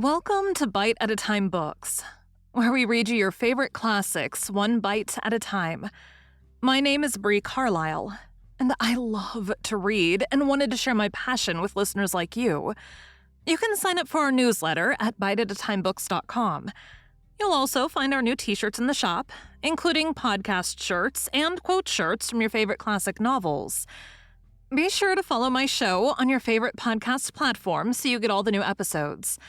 Welcome to Bite at a Time Books, where we read you your favorite classics one bite at a time. My name is Bree Carlile, and I love to read and wanted to share my passion with listeners like you. You can sign up for our newsletter at biteatatimebooks.com. You'll also find our new t-shirts in the shop, including podcast shirts and quote shirts from your favorite classic novels. Be sure to follow my show on your favorite podcast platform so you get all the new episodes.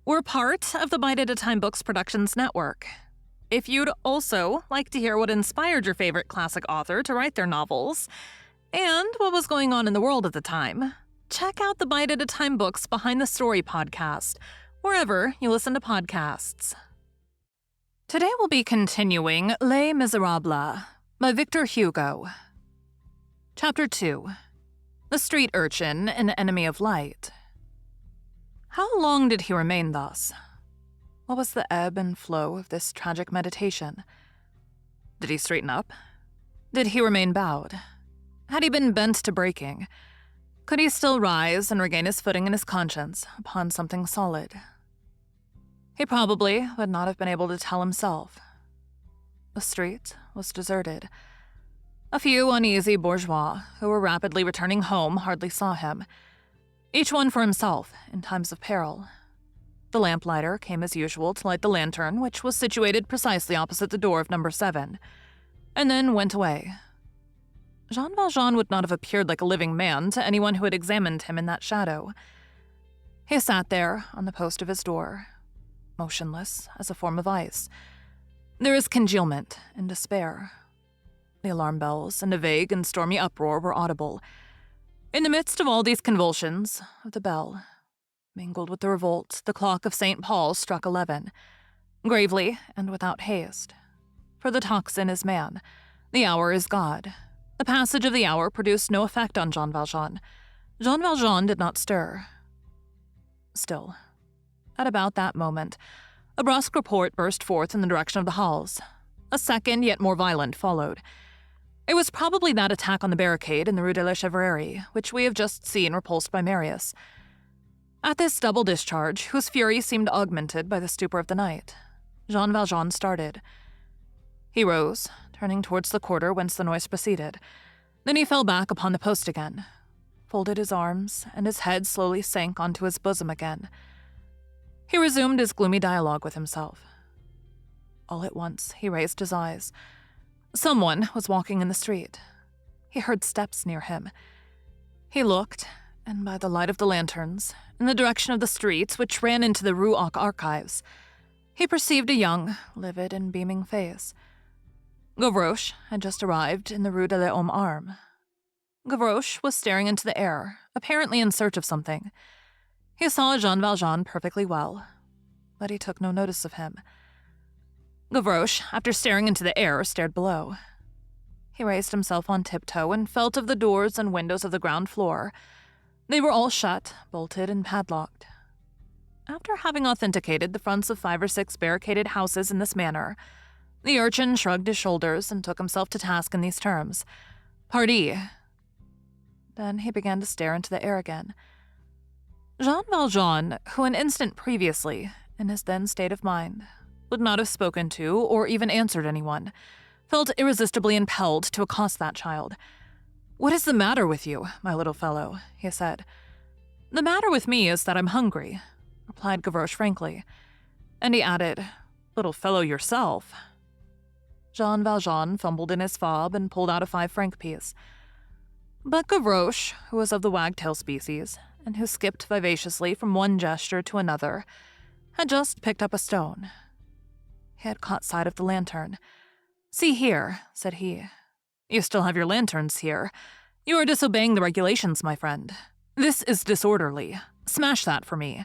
We're part of the Bite at a Time Books Productions Network. If you'd also like to hear what inspired your favorite classic author to write their novels, and what was going on in the world at the time, check out the Bite at a Time Books Behind the Story podcast, wherever you listen to podcasts. Today we'll be continuing Les Miserables by Victor Hugo. Chapter 2. The Street Urchin, an Enemy of Light. How long did he remain thus? What was the ebb and flow of this tragic meditation? Did he straighten up? Did he remain bowed? Had he been bent to breaking? Could he still rise and regain his footing and his conscience upon something solid? He probably would not have been able to tell himself. The street was deserted. A few uneasy bourgeois who were rapidly returning home hardly saw him. Each one for himself in times of peril. The lamplighter came as usual to light the lantern, which was situated precisely opposite the door of number 7, and then went away. Jean Valjean would not have appeared like a living man to anyone who had examined him in that shadow. He sat there on the post of his door, motionless as a form of ice. There is congealment and despair. The alarm bells and a vague and stormy uproar were audible. In the midst of all these convulsions of the bell, mingled with the revolt, the clock of St. Paul struck 11, gravely and without haste. For the tocsin is man, the hour is God. The passage of the hour produced no effect on Jean Valjean. Jean Valjean did not stir. Still, at about that moment, a brusque report burst forth in the direction of the halls. A second, yet more violent, followed. It was probably that attack on the barricade in the Rue de la Chevrerie, which we have just seen repulsed by Marius. At this double discharge, whose fury seemed augmented by the stupor of the night, Jean Valjean started. He rose, turning towards the quarter whence the noise proceeded. Then he fell back upon the post again, folded his arms, and his head slowly sank onto his bosom again. He resumed his gloomy dialogue with himself. All at once, he raised his eyes. Someone was walking in the street. He heard steps near him. He looked, and by the light of the lanterns, in the direction of the streets which ran into the Rue aux Archives, he perceived a young, livid, and beaming face. Gavroche had just arrived in the Rue de l'Homme Armé. Gavroche was staring into the air, apparently in search of something. He saw Jean Valjean perfectly well, but he took no notice of him. Gavroche, after staring into the air, stared below. He raised himself on tiptoe and felt of the doors and windows of the ground floor. They were all shut, bolted, and padlocked. After having authenticated the fronts of 5 or 6 barricaded houses in this manner, the urchin shrugged his shoulders and took himself to task in these terms. Pardi. Then he began to stare into the air again. Jean Valjean, who an instant previously, in his then state of mind, would not have spoken to or even answered anyone, felt irresistibly impelled to accost that child. "What is the matter with you, my little fellow?" he said. "The matter with me is that I'm hungry," replied Gavroche frankly. And he added, "Little fellow yourself." Jean Valjean fumbled in his fob and pulled out a 5-franc piece. But Gavroche, who was of the wagtail species, and who skipped vivaciously from one gesture to another, had just picked up a stone. He had caught sight of the lantern. "See here," said he. "You still have your lanterns here. You are disobeying the regulations, my friend. This is disorderly. Smash that for me."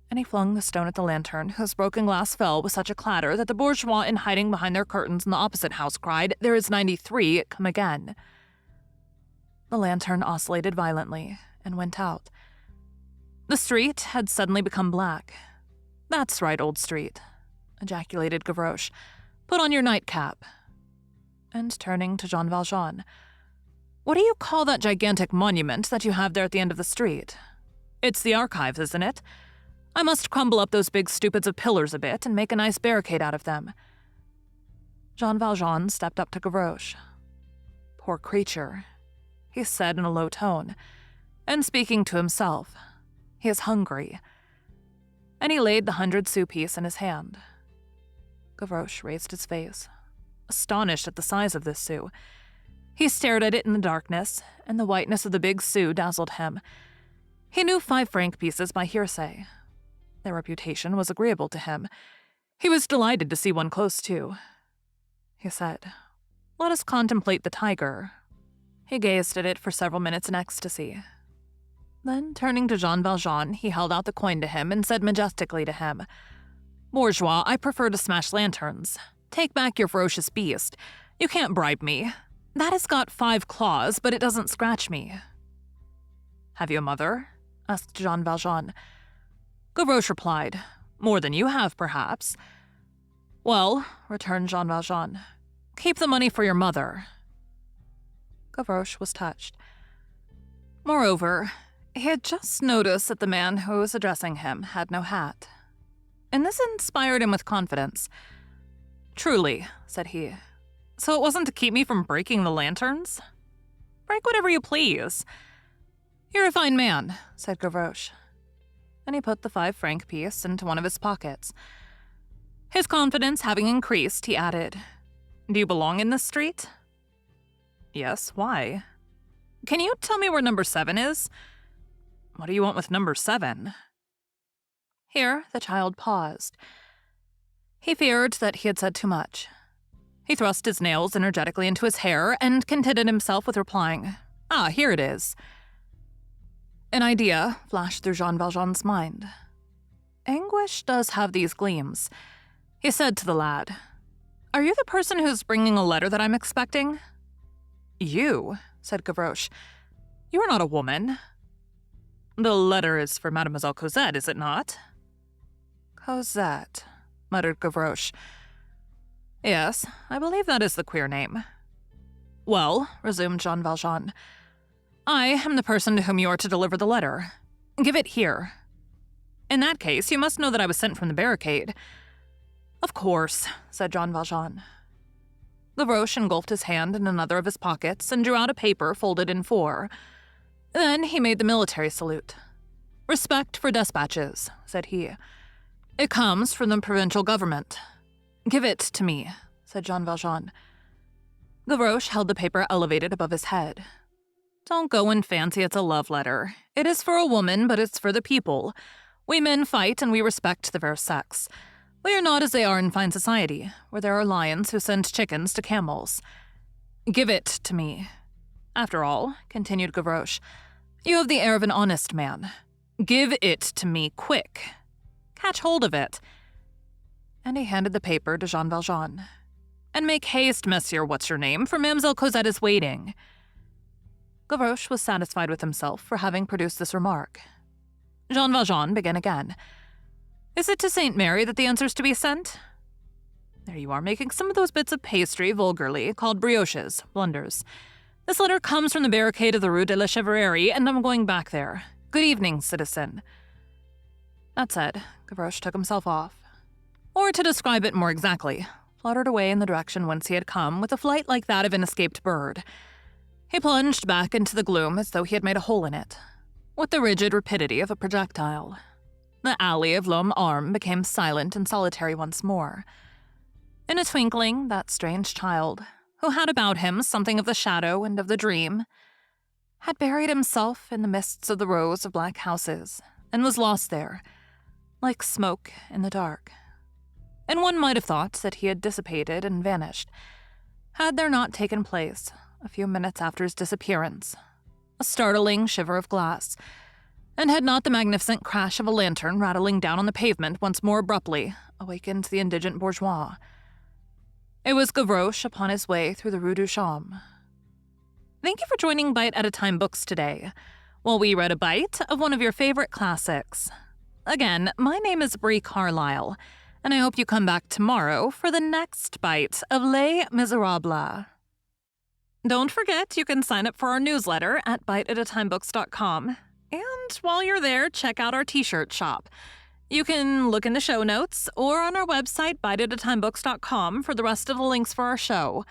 And he flung the stone at the lantern, whose broken glass fell with such a clatter that the bourgeois in hiding behind their curtains in the opposite house cried, "There is 93, come again." The lantern oscillated violently and went out. The street had suddenly become black. "That's right, old street," ejaculated Gavroche. "Put on your nightcap." And turning to Jean Valjean, "What do you call that gigantic monument that you have there at the end of the street?" "It's the Archives, isn't it?" I must crumble up those big stupids of pillars a bit and make a nice barricade out of them." Jean Valjean stepped up to Gavroche. "Poor creature," he said in a low tone, and speaking to himself. "He is hungry." And he laid the 100-sou piece in his hand. Gavroche raised his face, astonished at the size of this sou. He stared at it in the darkness, and the whiteness of the big sou dazzled him. He knew 5-franc pieces by hearsay. Their reputation was agreeable to him. He was delighted to see one close to. He said, "Let us contemplate the tiger." He gazed at it for several minutes in ecstasy. Then, turning to Jean Valjean, he held out the coin to him and said majestically to him, "Bourgeois, I prefer to smash lanterns. Take back your ferocious beast. You can't bribe me. That has got 5 claws, but it doesn't scratch me." "Have you a mother?" asked Jean Valjean. Gavroche replied, "More than you have, perhaps." "Well," returned Jean Valjean, "keep the money for your mother." Gavroche was touched. Moreover, he had just noticed that the man who was addressing him had no hat, and this inspired him with confidence. "Truly," said he, "so it wasn't to keep me from breaking the lanterns? Break whatever you please." "You're a fine man," said Gavroche, and he put the 5-franc piece into one of his pockets. His confidence having increased, he added, "Do you belong in this street?" "Yes, why?" "Can you tell me where number 7 is?" "What do you want with number 7? Here the child paused. He feared that he had said too much. He thrust his nails energetically into his hair and contented himself with replying, "Ah, here it is." An idea flashed through Jean Valjean's mind. Anguish does have these gleams. He said to the lad, "Are you the person who's bringing a letter that I'm expecting?" "You?" said Gavroche. "You are not a woman." "The letter is for Mademoiselle Cosette, is it not?" "Cosette," muttered Gavroche. "Yes, I believe that is the queer name." "Well," resumed Jean Valjean, "I am the person to whom you are to deliver the letter. Give it here. In that case, you must know that I was sent from the barricade." "Of course," said Jean Valjean. Gavroche engulfed his hand in another of his pockets and drew out a paper folded in 4. Then he made the military salute. "Respect for despatches," said he. "It comes from the provincial government." "Give it to me," said Jean Valjean. Gavroche held the paper elevated above his head. "Don't go and fancy it's a love letter. It is for a woman, but it's for the people. We men fight and we respect the fair sex. We are not as they are in fine society, where there are lions who send chickens to camels. Give it to me. After all," continued Gavroche, "you have the air of an honest man. Give it to me, quick. Catch hold of it." And he handed the paper to Jean Valjean. "And make haste, Monsieur What's-Your-Name, for Mademoiselle Cosette is waiting." Gavroche was satisfied with himself for having produced this remark. Jean Valjean began again. "Is it to Saint Mary that the answer's to be sent? There you are making some of those bits of pastry vulgarly called brioches, blunders. This letter comes from the barricade of the Rue de la Chevrerie, and I'm going back there. Good evening, citizen." That said, Gavroche took himself off. Or to describe it more exactly, fluttered away in the direction whence he had come with a flight like that of an escaped bird. He plunged back into the gloom as though he had made a hole in it, with the rigid rapidity of a projectile. The alley of L'Homme Arme became silent and solitary once more. In a twinkling, that strange child, who had about him something of the shadow and of the dream, had buried himself in the mists of the rows of black houses, and was lost there, like smoke in the dark. And one might have thought that he had dissipated and vanished, had there not taken place, a few minutes after his disappearance, a startling shiver of glass, and had not the magnificent crash of a lantern rattling down on the pavement once more abruptly awakened the indigent bourgeois. It was Gavroche upon his way through the Rue du Chaume. Thank you for joining Bite at a Time Books today, while we read a bite of one of your favorite classics. Again, my name is Bree Carlile, and I hope you come back tomorrow for the next bite of Les Miserables. Don't forget you can sign up for our newsletter at biteatatimebooks.com. And while you're there, check out our t-shirt shop. You can look in the show notes or on our website, biteatatimebooks.com, for the rest of the links for our show.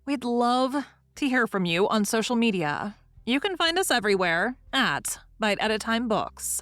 We'd love to hear from you on social media. You can find us everywhere at Bite at a Time Books.